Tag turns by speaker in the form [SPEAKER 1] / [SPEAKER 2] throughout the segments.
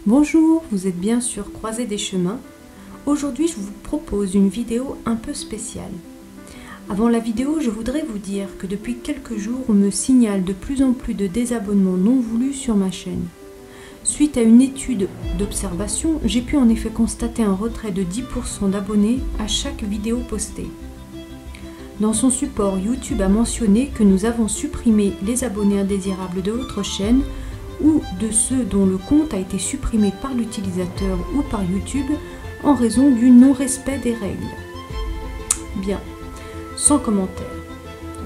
[SPEAKER 1] Bonjour, vous êtes bien sur Croisée des chemins. Aujourd'hui, je vous propose une vidéo un peu spéciale. Avant la vidéo, je voudrais vous dire que depuis quelques jours, on me signale de plus en plus de désabonnements non voulus sur ma chaîne. Suite à une étude d'observation, j'ai pu en effet constater un retrait de 10% d'abonnés à chaque vidéo postée. Dans son support, YouTube a mentionné que nous avons supprimé les abonnés indésirables de votre chaîne ou de ceux dont le compte a été supprimé par l'utilisateur ou par YouTube en raison du non-respect des règles. Bien, sans commentaire.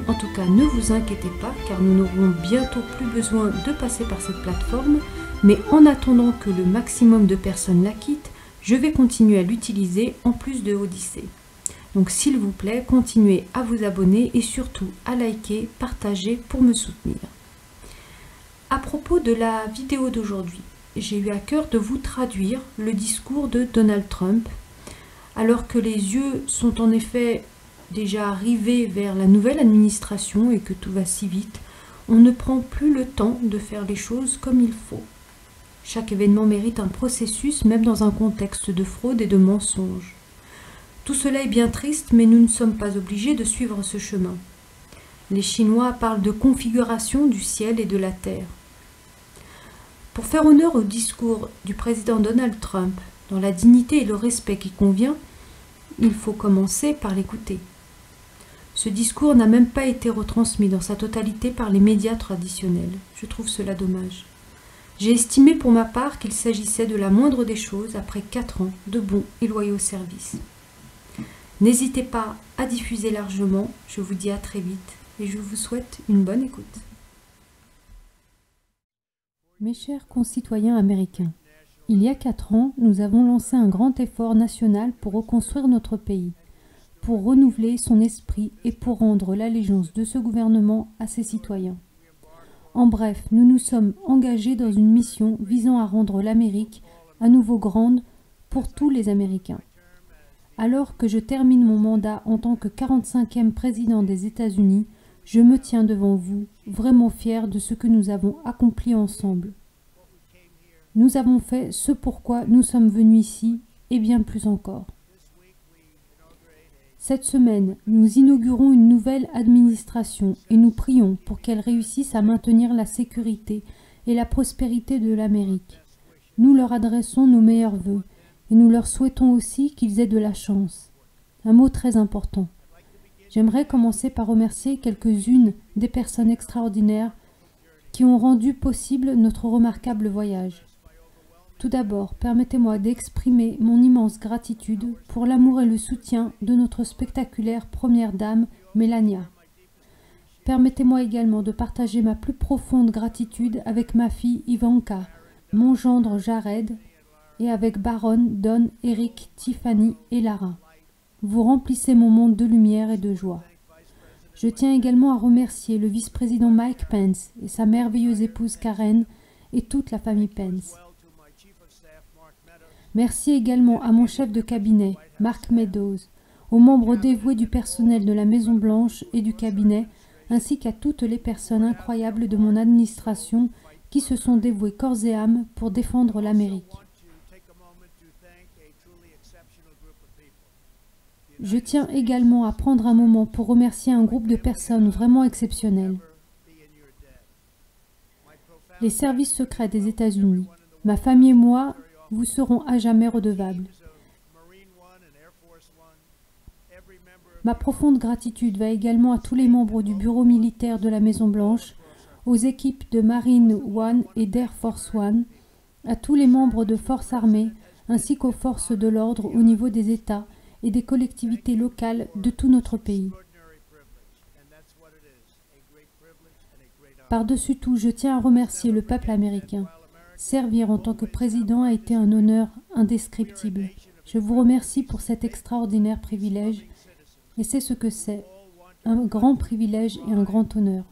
[SPEAKER 1] En tout cas, ne vous inquiétez pas car nous n'aurons bientôt plus besoin de passer par cette plateforme, mais en attendant que le maximum de personnes la quittent, je vais continuer à l'utiliser en plus de Odyssée. Donc s'il vous plaît, continuez à vous abonner et surtout à liker, partager pour me soutenir. À propos de la vidéo d'aujourd'hui, j'ai eu à cœur de vous traduire le discours de Donald Trump. Alors que les yeux sont en effet déjà rivés vers la nouvelle administration et que tout va si vite, on ne prend plus le temps de faire les choses comme il faut. Chaque événement mérite un processus, même dans un contexte de fraude et de mensonge. Tout cela est bien triste, mais nous ne sommes pas obligés de suivre ce chemin. Les Chinois parlent de configuration du ciel et de la terre. Pour faire honneur au discours du président Donald Trump, dans la dignité et le respect qui convient, il faut commencer par l'écouter. Ce discours n'a même pas été retransmis dans sa totalité par les médias traditionnels. Je trouve cela dommage. J'ai estimé pour ma part qu'il s'agissait de la moindre des choses après 4 ans de bons et loyaux services. N'hésitez pas à diffuser largement, je vous dis à très vite et je vous souhaite une bonne écoute. Mes chers concitoyens américains, il y a 4 ans, nous avons lancé un grand effort national pour reconstruire notre pays, pour renouveler son esprit et pour rendre l'allégeance de ce gouvernement à ses citoyens. En bref, nous nous sommes engagés dans une mission visant à rendre l'Amérique à nouveau grande pour tous les Américains. Alors que je termine mon mandat en tant que 45e président des États-Unis, je me tiens devant vous, vraiment fier de ce que nous avons accompli ensemble. Nous avons fait ce pourquoi nous sommes venus ici, et bien plus encore. Cette semaine, nous inaugurons une nouvelle administration et nous prions pour qu'elle réussisse à maintenir la sécurité et la prospérité de l'Amérique. Nous leur adressons nos meilleurs vœux et nous leur souhaitons aussi qu'ils aient de la chance. Un mot très important. J'aimerais commencer par remercier quelques-unes des personnes extraordinaires qui ont rendu possible notre remarquable voyage. Tout d'abord, permettez-moi d'exprimer mon immense gratitude pour l'amour et le soutien de notre spectaculaire première dame, Melania. Permettez-moi également de partager ma plus profonde gratitude avec ma fille Ivanka, mon gendre Jared, et avec Baron, Don, Eric, Tiffany et Lara. Vous remplissez mon monde de lumière et de joie. Je tiens également à remercier le vice-président Mike Pence et sa merveilleuse épouse Karen et toute la famille Pence. Merci également à mon chef de cabinet, Mark Meadows, aux membres dévoués du personnel de la Maison-Blanche et du cabinet, ainsi qu'à toutes les personnes incroyables de mon administration qui se sont dévouées corps et âme pour défendre l'Amérique. Je tiens également à prendre un moment pour remercier un groupe de personnes vraiment exceptionnelles. Les services secrets des États-Unis, ma famille et moi vous serons à jamais redevables. Ma profonde gratitude va également à tous les membres du bureau militaire de la Maison-Blanche, aux équipes de Marine One et d'Air Force One, à tous les membres de forces armées, ainsi qu'aux forces de l'ordre au niveau des États et des collectivités locales de tout notre pays. Par-dessus tout, je tiens à remercier le peuple américain. Servir en tant que président a été un honneur indescriptible. Je vous remercie pour cet extraordinaire privilège, et c'est ce que c'est, un grand privilège et un grand honneur.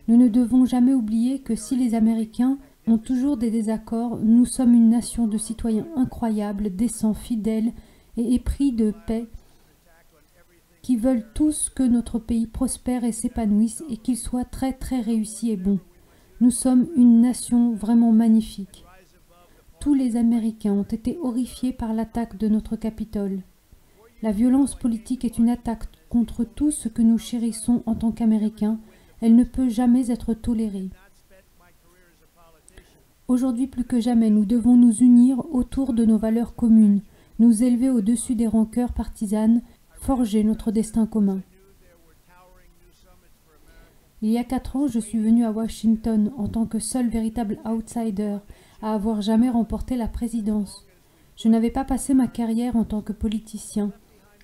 [SPEAKER 1] Nous ne devons jamais oublier que si les Américains ont toujours des désaccords, nous sommes une nation de citoyens incroyables, décents, fidèles et épris de paix, qui veulent tous que notre pays prospère et s'épanouisse et qu'il soit très très réussi et bon. Nous sommes une nation vraiment magnifique. Tous les Américains ont été horrifiés par l'attaque de notre Capitole. La violence politique est une attaque contre tout ce que nous chérissons en tant qu'Américains. Elle ne peut jamais être tolérée. Aujourd'hui plus que jamais, nous devons nous unir autour de nos valeurs communes, nous élever au-dessus des rancœurs partisanes, forger notre destin commun. Il y a 4 ans, je suis venu à Washington en tant que seul véritable outsider à avoir jamais remporté la présidence. Je n'avais pas passé ma carrière en tant que politicien,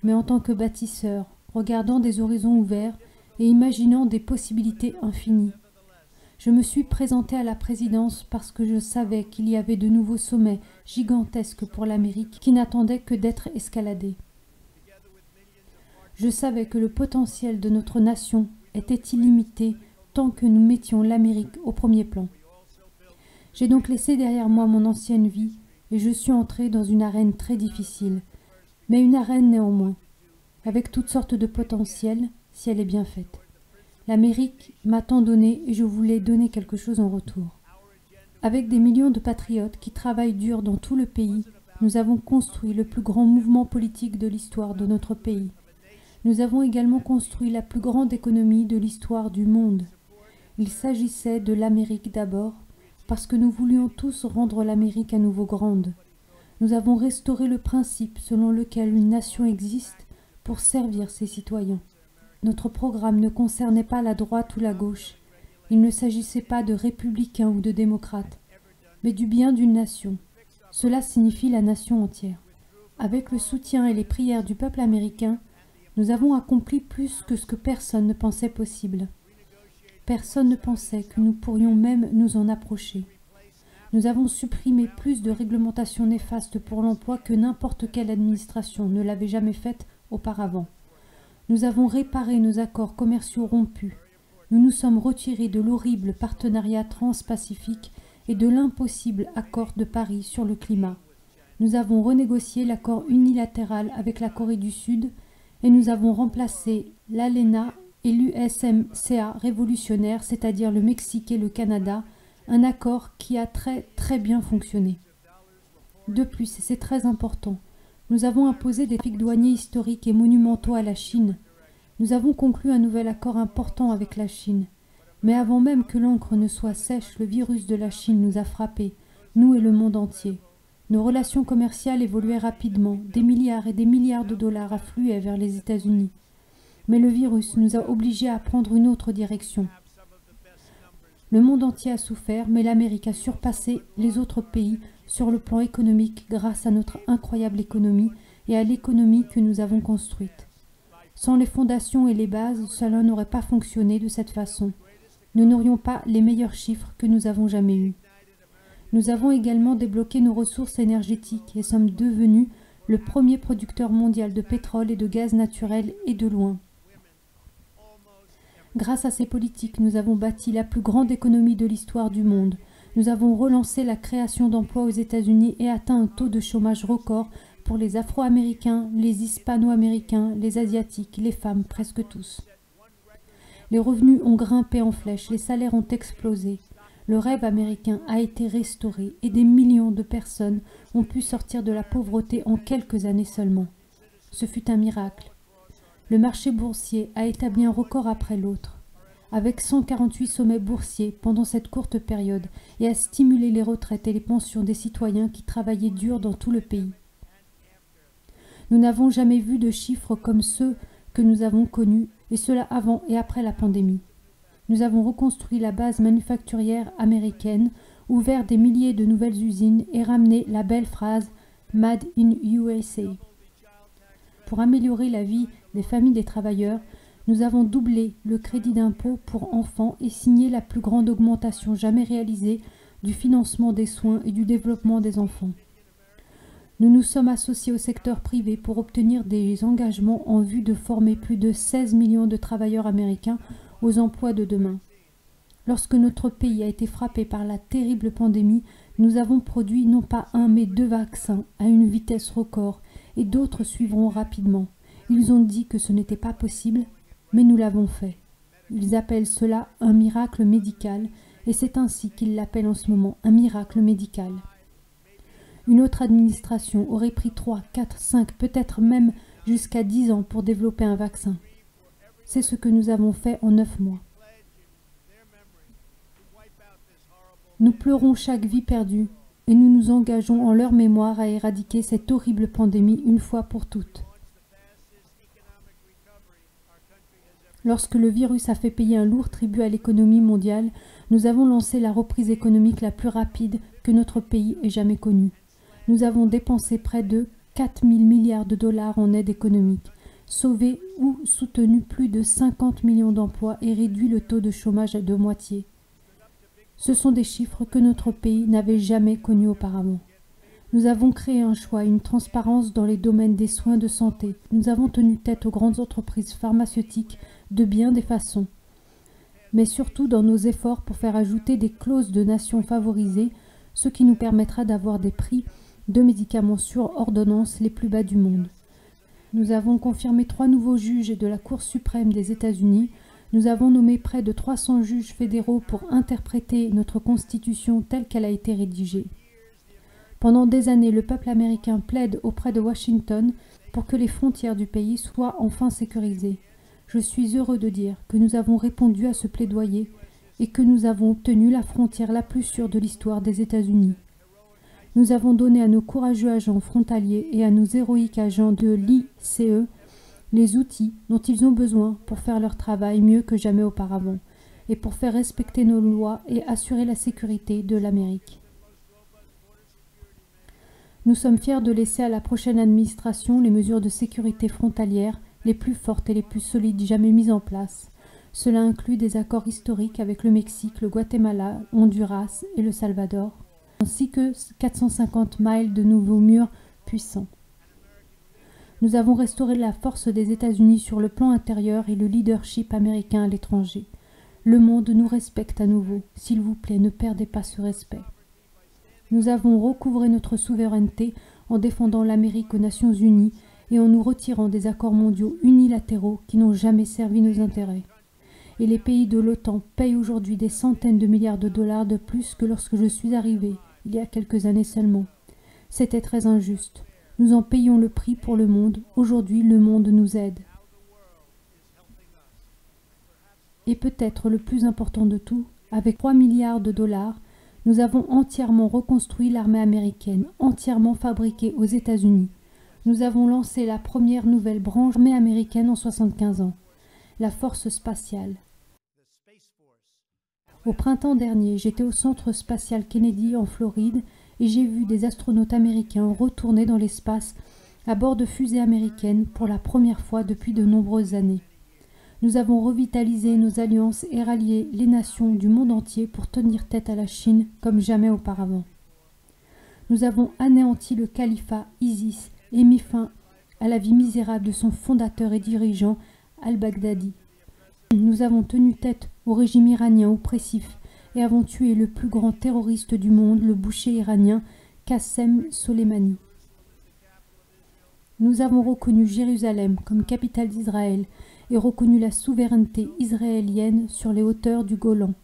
[SPEAKER 1] mais en tant que bâtisseur, regardant des horizons ouverts et imaginant des possibilités infinies. Je me suis présenté à la présidence parce que je savais qu'il y avait de nouveaux sommets gigantesques pour l'Amérique qui n'attendaient que d'être escaladés. Je savais que le potentiel de notre nation était illimité tant que nous mettions l'Amérique au premier plan. J'ai donc laissé derrière moi mon ancienne vie et je suis entré dans une arène très difficile, mais une arène néanmoins, avec toutes sortes de potentiel si elle est bien faite. L'Amérique m'a tant donné et je voulais donner quelque chose en retour. Avec des millions de patriotes qui travaillent dur dans tout le pays, nous avons construit le plus grand mouvement politique de l'histoire de notre pays. Nous avons également construit la plus grande économie de l'histoire du monde. Il s'agissait de l'Amérique d'abord, parce que nous voulions tous rendre l'Amérique à nouveau grande. Nous avons restauré le principe selon lequel une nation existe pour servir ses citoyens. Notre programme ne concernait pas la droite ou la gauche. Il ne s'agissait pas de républicains ou de démocrates, mais du bien d'une nation. Cela signifie la nation entière. Avec le soutien et les prières du peuple américain, nous avons accompli plus que ce que personne ne pensait possible. Personne ne pensait que nous pourrions même nous en approcher. Nous avons supprimé plus de réglementations néfastes pour l'emploi que n'importe quelle administration ne l'avait jamais faite auparavant. Nous avons réparé nos accords commerciaux rompus. Nous nous sommes retirés de l'horrible partenariat transpacifique et de l'impossible accord de Paris sur le climat. Nous avons renégocié l'accord unilatéral avec la Corée du Sud et nous avons remplacé l'ALENA et l'USMCA révolutionnaire, c'est-à-dire le Mexique et le Canada, un accord qui a très bien fonctionné. De plus, et c'est très important, nous avons imposé des pics douaniers historiques et monumentaux à la Chine. Nous avons conclu un nouvel accord important avec la Chine. Mais avant même que l'encre ne soit sèche, le virus de la Chine nous a frappés, nous et le monde entier. Nos relations commerciales évoluaient rapidement, des milliards et des milliards de dollars affluaient vers les États-Unis. Mais le virus nous a obligés à prendre une autre direction. Le monde entier a souffert, mais l'Amérique a surpassé les autres pays sur le plan économique grâce à notre incroyable économie et à l'économie que nous avons construite. Sans les fondations et les bases, cela n'aurait pas fonctionné de cette façon. Nous n'aurions pas les meilleurs chiffres que nous avons jamais eus. Nous avons également débloqué nos ressources énergétiques et sommes devenus le premier producteur mondial de pétrole et de gaz naturel et de loin. Grâce à ces politiques, nous avons bâti la plus grande économie de l'histoire du monde. Nous avons relancé la création d'emplois aux États-Unis et atteint un taux de chômage record pour les Afro-Américains, les Hispano-Américains, les Asiatiques, les femmes, presque tous. Les revenus ont grimpé en flèche, les salaires ont explosé. Le rêve américain a été restauré et des millions de personnes ont pu sortir de la pauvreté en quelques années seulement. Ce fut un miracle. Le marché boursier a établi un record après l'autre, avec 148 sommets boursiers pendant cette courte période et a stimulé les retraites et les pensions des citoyens qui travaillaient dur dans tout le pays. Nous n'avons jamais vu de chiffres comme ceux que nous avons connus, et cela avant et après la pandémie. Nous avons reconstruit la base manufacturière américaine, ouvert des milliers de nouvelles usines et ramené la belle phrase « Made in USA ». Pour améliorer la vie des familles des travailleurs, nous avons doublé le crédit d'impôt pour enfants et signé la plus grande augmentation jamais réalisée du financement des soins et du développement des enfants. Nous nous sommes associés au secteur privé pour obtenir des engagements en vue de former plus de 16 millions de travailleurs américains aux emplois de demain. Lorsque notre pays a été frappé par la terrible pandémie, nous avons produit non pas un mais 2 vaccins à une vitesse record et d'autres suivront rapidement. Ils ont dit que ce n'était pas possible, mais nous l'avons fait. Ils appellent cela un miracle médical et c'est ainsi qu'il l'appelle en ce moment un miracle médical. Une autre administration aurait pris 3, 4, 5, peut-être même jusqu'à 10 ans pour développer un vaccin. C'est ce que nous avons fait en 9 mois. Nous pleurons chaque vie perdue et nous nous engageons en leur mémoire à éradiquer cette horrible pandémie une fois pour toutes. Lorsque le virus a fait payer un lourd tribut à l'économie mondiale, nous avons lancé la reprise économique la plus rapide que notre pays ait jamais connue. Nous avons dépensé près de 4 000 milliards de dollars en aide économique, sauvé ou soutenu plus de 50 millions d'emplois et réduit le taux de chômage de moitié. Ce sont des chiffres que notre pays n'avait jamais connus auparavant. Nous avons créé un choix et une transparence dans les domaines des soins de santé. Nous avons tenu tête aux grandes entreprises pharmaceutiques de bien des façons, mais surtout dans nos efforts pour faire ajouter des clauses de nations favorisées, ce qui nous permettra d'avoir des prix de médicaments sur ordonnance les plus bas du monde. Nous avons confirmé 3 nouveaux juges de la Cour suprême des États-Unis. Nous avons nommé près de 300 juges fédéraux pour interpréter notre Constitution telle qu'elle a été rédigée. Pendant des années, le peuple américain plaide auprès de Washington pour que les frontières du pays soient enfin sécurisées. Je suis heureux de dire que nous avons répondu à ce plaidoyer et que nous avons obtenu la frontière la plus sûre de l'histoire des États-Unis. Nous avons donné à nos courageux agents frontaliers et à nos héroïques agents de l'ICE les outils dont ils ont besoin pour faire leur travail mieux que jamais auparavant et pour faire respecter nos lois et assurer la sécurité de l'Amérique. Nous sommes fiers de laisser à la prochaine administration les mesures de sécurité frontalière les plus fortes et les plus solides jamais mises en place. Cela inclut des accords historiques avec le Mexique, le Guatemala, Honduras et le Salvador, ainsi que 450 miles de nouveaux murs puissants. Nous avons restauré la force des États-Unis sur le plan intérieur et le leadership américain à l'étranger. Le monde nous respecte à nouveau. S'il vous plaît, ne perdez pas ce respect. Nous avons recouvré notre souveraineté en défendant l'Amérique aux Nations Unies et en nous retirant des accords mondiaux unilatéraux qui n'ont jamais servi nos intérêts. Et les pays de l'OTAN payent aujourd'hui des centaines de milliards de dollars de plus que lorsque je suis arrivé, il y a quelques années seulement. C'était très injuste. Nous en payons le prix pour le monde. Aujourd'hui, le monde nous aide. Et peut-être le plus important de tout, avec 3 milliards de dollars, nous avons entièrement reconstruit l'armée américaine, entièrement fabriquée aux États-Unis. Nous avons lancé la première nouvelle branche armée américaine en 75 ans, la force spatiale. Au printemps dernier, j'étais au centre spatial Kennedy en Floride et j'ai vu des astronautes américains retourner dans l'espace à bord de fusées américaines pour la première fois depuis de nombreuses années. Nous avons revitalisé nos alliances et rallié les nations du monde entier pour tenir tête à la Chine comme jamais auparavant. Nous avons anéanti le califat ISIS et mis fin à la vie misérable de son fondateur et dirigeant al-Baghdadi. Nous avons tenu tête au régime iranien oppressif et avons tué le plus grand terroriste du monde, le boucher iranien Qassem Soleimani. Nous avons reconnu Jérusalem comme capitale d'Israël et reconnu la souveraineté israélienne sur les hauteurs du Golan.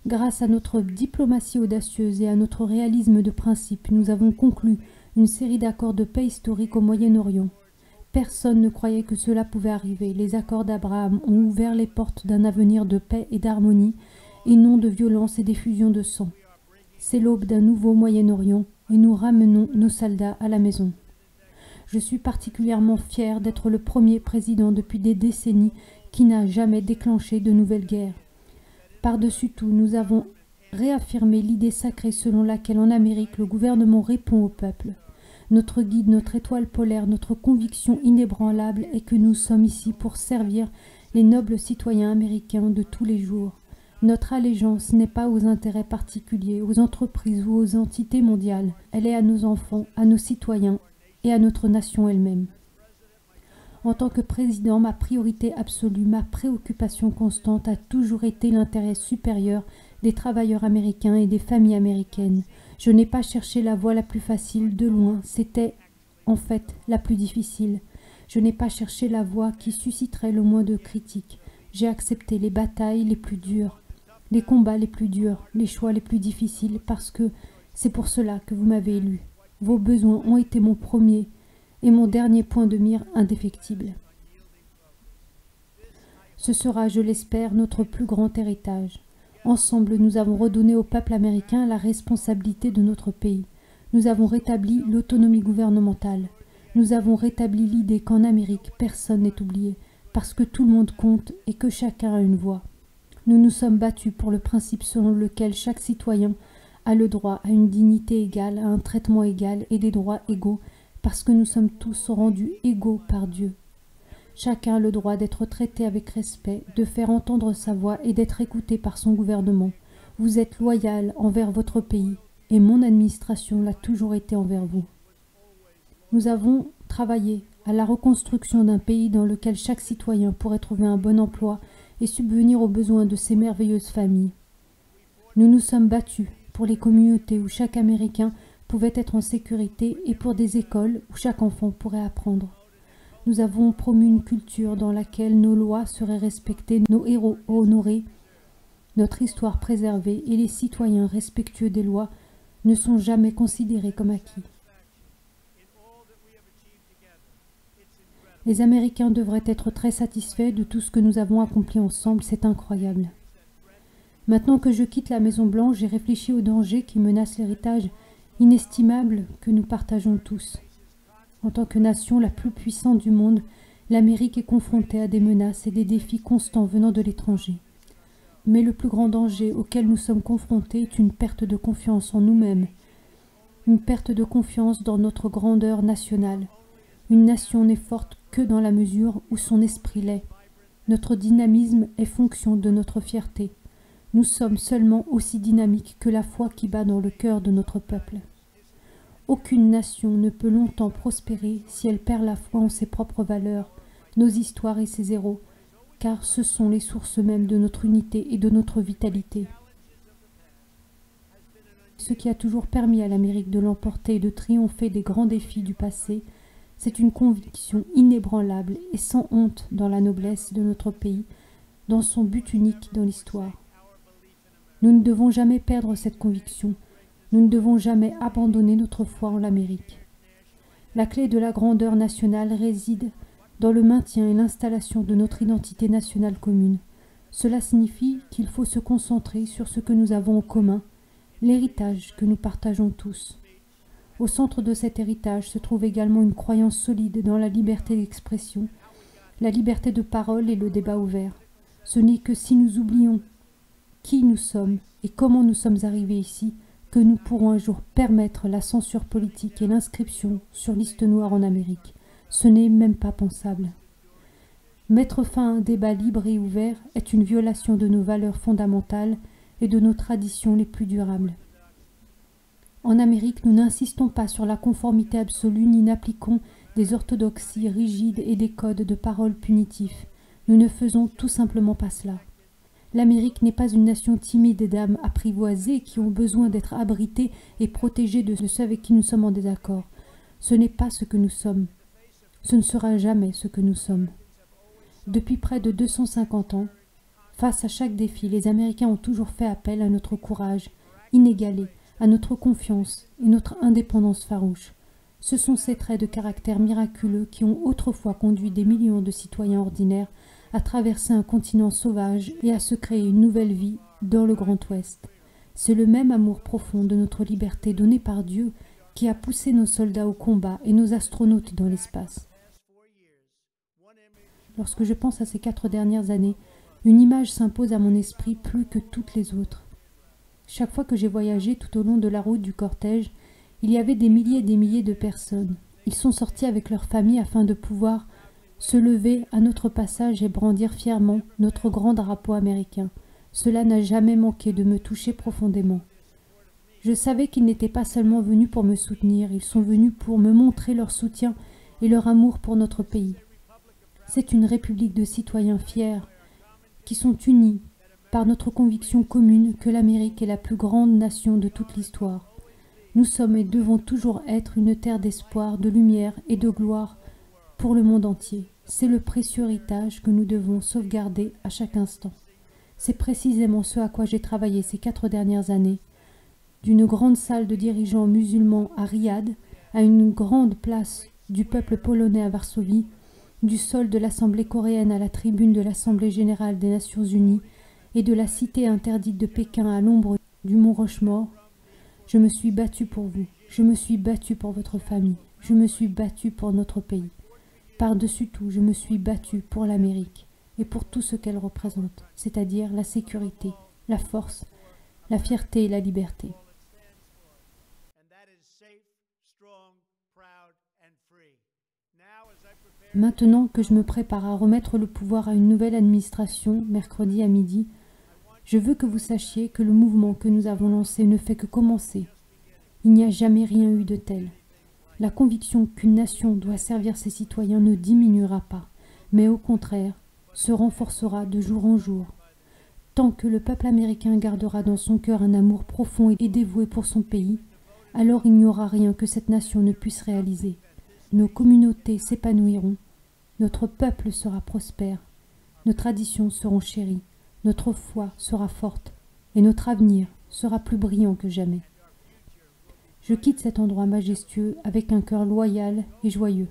[SPEAKER 1] Grâce à notre diplomatie audacieuse et à notre réalisme de principe, nous avons conclu une série d'accords de paix historiques au Moyen-Orient. Personne ne croyait que cela pouvait arriver. Les accords d'Abraham ont ouvert les portes d'un avenir de paix et d'harmonie, et non de violence et d'effusion de sang. C'est l'aube d'un nouveau Moyen-Orient, et nous ramenons nos soldats à la maison. Je suis particulièrement fier d'être le premier président depuis des décennies qui n'a jamais déclenché de nouvelles guerres. Par-dessus tout, nous avons réaffirmé l'idée sacrée selon laquelle en Amérique le gouvernement répond au peuple. Notre guide, notre étoile polaire, notre conviction inébranlable est que nous sommes ici pour servir les nobles citoyens américains de tous les jours. Notre allégeance n'est pas aux intérêts particuliers, aux entreprises ou aux entités mondiales. Elle est à nos enfants, à nos citoyens et à notre nation elle-même. En tant que président, ma priorité absolue, ma préoccupation constante a toujours été l'intérêt supérieur des travailleurs américains et des familles américaines. Je n'ai pas cherché la voie la plus facile, de loin, c'était en fait la plus difficile. Je n'ai pas cherché la voie qui susciterait le moins de critiques. J'ai accepté les batailles les plus dures, les combats les plus durs, les choix les plus difficiles, parce que c'est pour cela que vous m'avez élu. Vos besoins ont été mon premier et mon dernier point de mire indéfectible. Ce sera, je l'espère, notre plus grand héritage. Ensemble, nous avons redonné au peuple américain la responsabilité de notre pays. Nous avons rétabli l'autonomie gouvernementale. Nous avons rétabli l'idée qu'en Amérique, personne n'est oublié, parce que tout le monde compte et que chacun a une voix. Nous nous sommes battus pour le principe selon lequel chaque citoyen a le droit à une dignité égale, à un traitement égal et des droits égaux, parce que nous sommes tous rendus égaux par Dieu. Chacun a le droit d'être traité avec respect, de faire entendre sa voix et d'être écouté par son gouvernement. Vous êtes loyal envers votre pays, et mon administration l'a toujours été envers vous. Nous avons travaillé à la reconstruction d'un pays dans lequel chaque citoyen pourrait trouver un bon emploi et subvenir aux besoins de ces merveilleuses familles. Nous nous sommes battus pour les communautés où chaque Américain pouvait être en sécurité et pour des écoles où chaque enfant pourrait apprendre. Nous avons promu une culture dans laquelle nos lois seraient respectées, nos héros honorés, notre histoire préservée et les citoyens respectueux des lois ne sont jamais considérés comme acquis. Les Américains devraient être très satisfaits de tout ce que nous avons accompli ensemble, c'est incroyable. Maintenant que je quitte la Maison-Blanche, j'ai réfléchi aux dangers qui menacent l'héritage inestimable que nous partageons tous. En tant que nation la plus puissante du monde, l'Amérique est confrontée à des menaces et des défis constants venant de l'étranger. Mais le plus grand danger auquel nous sommes confrontés est une perte de confiance en nous-mêmes, une perte de confiance dans notre grandeur nationale. Une nation n'est forte que dans la mesure où son esprit l'est. Notre dynamisme est fonction de notre fierté. Nous sommes seulement aussi dynamiques que la foi qui bat dans le cœur de notre peuple. Aucune nation ne peut longtemps prospérer si elle perd la foi en ses propres valeurs, nos histoires et ses héros, car ce sont les sources mêmes de notre unité et de notre vitalité. Ce qui a toujours permis à l'Amérique de l'emporter et de triompher des grands défis du passé, c'est une conviction inébranlable et sans honte dans la noblesse de notre pays, dans son but unique dans l'histoire. Nous ne devons jamais perdre cette conviction. Nous ne devons jamais abandonner notre foi en l'Amérique. La clé de la grandeur nationale réside dans le maintien et l'installation de notre identité nationale commune. Cela signifie qu'il faut se concentrer sur ce que nous avons en commun, l'héritage que nous partageons tous. Au centre de cet héritage se trouve également une croyance solide dans la liberté d'expression, la liberté de parole et le débat ouvert. Ce n'est que si nous oublions qui nous sommes et comment nous sommes arrivés ici que nous pourrons un jour permettre la censure politique et l'inscription sur liste noire en Amérique. Ce n'est même pas pensable. Mettre fin à un débat libre et ouvert est une violation de nos valeurs fondamentales et de nos traditions les plus durables. En Amérique, nous n'insistons pas sur la conformité absolue ni n'appliquons des orthodoxies rigides et des codes de parole punitifs. Nous ne faisons tout simplement pas cela. L'Amérique n'est pas une nation timide d'âmes apprivoisées qui ont besoin d'être abritées et protégées de ceux avec qui nous sommes en désaccord. Ce n'est pas ce que nous sommes. Ce ne sera jamais ce que nous sommes. Depuis près de 250 ans, face à chaque défi, les Américains ont toujours fait appel à notre courage inégalé, à notre confiance et notre indépendance farouche. Ce sont ces traits de caractère miraculeux qui ont autrefois conduit des millions de citoyens ordinaires à traverser un continent sauvage et à se créer une nouvelle vie dans le Grand Ouest. C'est le même amour profond de notre liberté donnée par Dieu qui a poussé nos soldats au combat et nos astronautes dans l'espace. Lorsque je pense à ces 4 dernières années, une image s'impose à mon esprit plus que toutes les autres. Chaque fois que j'ai voyagé tout au long de la route du cortège, il y avait des milliers et des milliers de personnes. Ils sont sortis avec leurs familles afin de pouvoir se lever à notre passage et brandir fièrement notre grand drapeau américain. Cela n'a jamais manqué de me toucher profondément. Je savais qu'ils n'étaient pas seulement venus pour me soutenir, ils sont venus pour me montrer leur soutien et leur amour pour notre pays. C'est une république de citoyens fiers qui sont unis par notre conviction commune que l'Amérique est la plus grande nation de toute l'histoire. Nous sommes et devons toujours être une terre d'espoir, de lumière et de gloire pour le monde entier. C'est le précieux héritage que nous devons sauvegarder à chaque instant. C'est précisément ce à quoi j'ai travaillé ces 4 dernières années. D'une grande salle de dirigeants musulmans à Riyad, à une grande place du peuple polonais à Varsovie, du sol de l'Assemblée coréenne à la tribune de l'Assemblée générale des Nations unies et de la cité interdite de Pékin à l'ombre du mont Rochemort, je me suis battue pour vous, je me suis battue pour votre famille, je me suis battue pour notre pays. Par-dessus tout, je me suis battue pour l'Amérique et pour tout ce qu'elle représente, c'est-à-dire la sécurité, la force, la fierté et la liberté. Maintenant que je me prépare à remettre le pouvoir à une nouvelle administration, mercredi à midi, je veux que vous sachiez que le mouvement que nous avons lancé ne fait que commencer. Il n'y a jamais rien eu de tel. La conviction qu'une nation doit servir ses citoyens ne diminuera pas, mais au contraire, se renforcera de jour en jour. Tant que le peuple américain gardera dans son cœur un amour profond et dévoué pour son pays, alors il n'y aura rien que cette nation ne puisse réaliser. Nos communautés s'épanouiront, notre peuple sera prospère, nos traditions seront chéries, notre foi sera forte et notre avenir sera plus brillant que jamais. Je quitte cet endroit majestueux avec un cœur loyal et joyeux.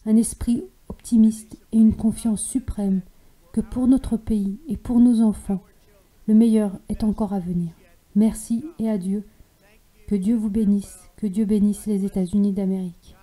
[SPEAKER 1] Un esprit optimiste et une confiance suprême que pour notre pays et pour nos enfants, le meilleur est encore à venir. Merci et adieu. Que Dieu vous bénisse, que Dieu bénisse les États-Unis d'Amérique.